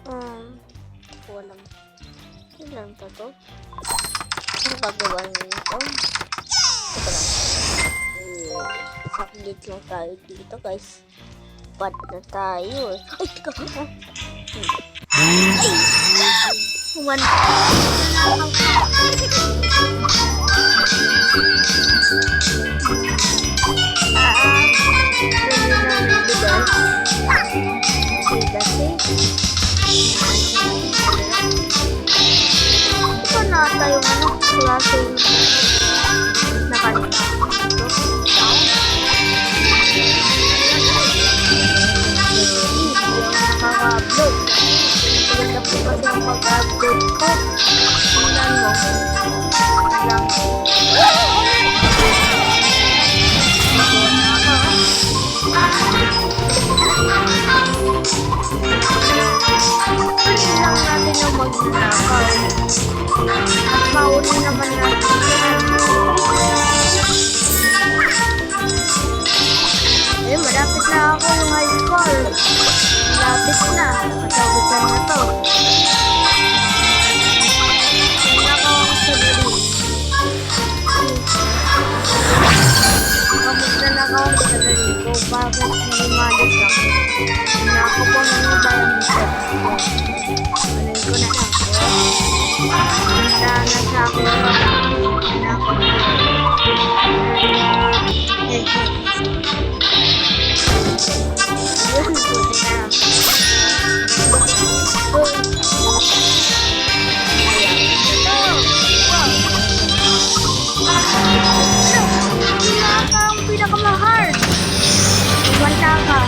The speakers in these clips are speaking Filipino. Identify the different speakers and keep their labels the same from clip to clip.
Speaker 1: Walang. Ilan pa to? Ano gagawa niyo ito? Ito lang. Saklit lang tayo dito guys. Bad na tayo. Ay, teka ka. Ay! Human. Ito na tayo klaseng nakanta. Nakaka-upload. Maganda po kasi ang pag-upload ko. Tingnan mo. Lang. Pwede lang natin yung magnanakaw. At mauli naman natin yan. Eh, malapit na ako yung high school. Malapit na. Kasabitan na to. Nakaw ako sa dali. Nakaw ako sa dali ko. Bakit nalimalis ako? Ako po nangyayang ito. Alay ko na lang. Handa na sa akin. Ako. Yun po na. Pinaka ang pinakamahal. Umanta ka.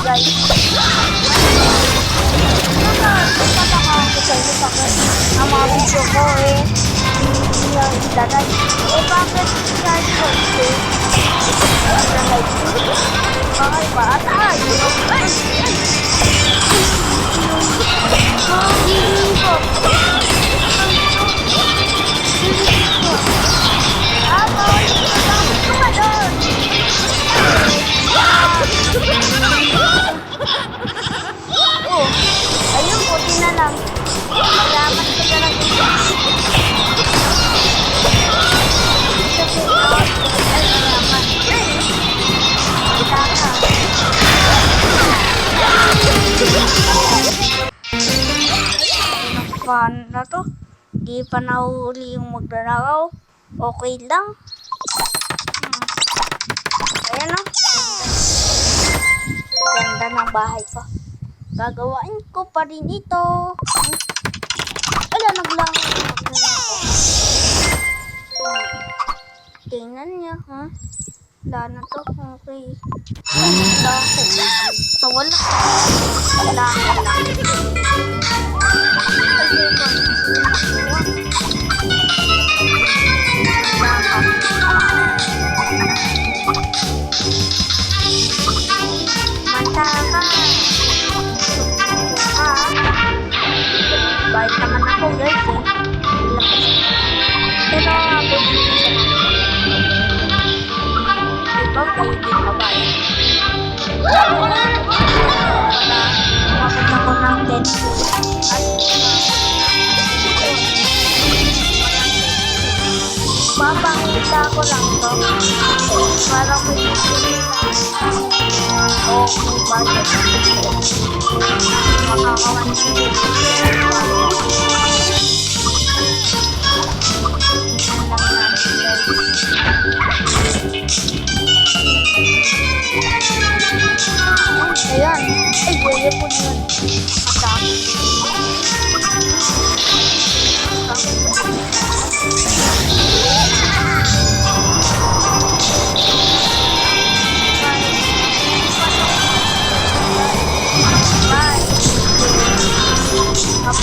Speaker 1: Guys, ang mga video ko yung ilalagay. Bakit charge ko ito? Bakit ba? At ayun, buti na lang. Salamat ka talaga. Fun na to. Di pa nahuli yung magnanakaw. Okay lang. Ayan o. Ganda ng bahay ko. Gagawain ko pa rin ito. Wala, naglangon. Tingnan niya, ha? Wala na to. Okay. Wala ko. Wala. Wala ko lang. Manta ka. Bait naman ako guys eh. Pero ako dito siya naman. Diba kayo din mabait? Umabot ako ng 10 at papakita ko lang to. Para ko yung may budget. Makakawan siya. Ayan. Ay, buya po yun. Bye. So,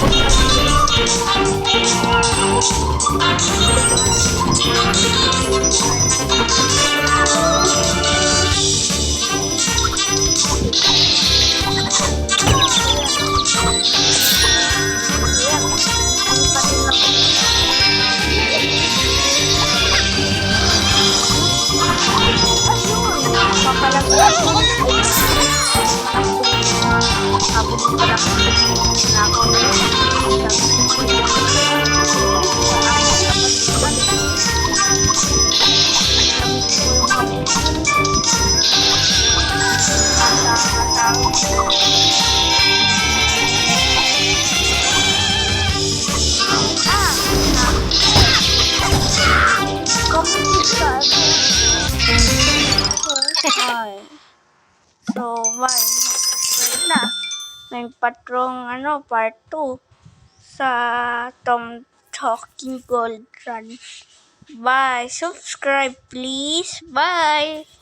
Speaker 1: bye. Na. May patrong part 2 sa Tom Talking Gold Run. Bye. Subscribe please. Bye.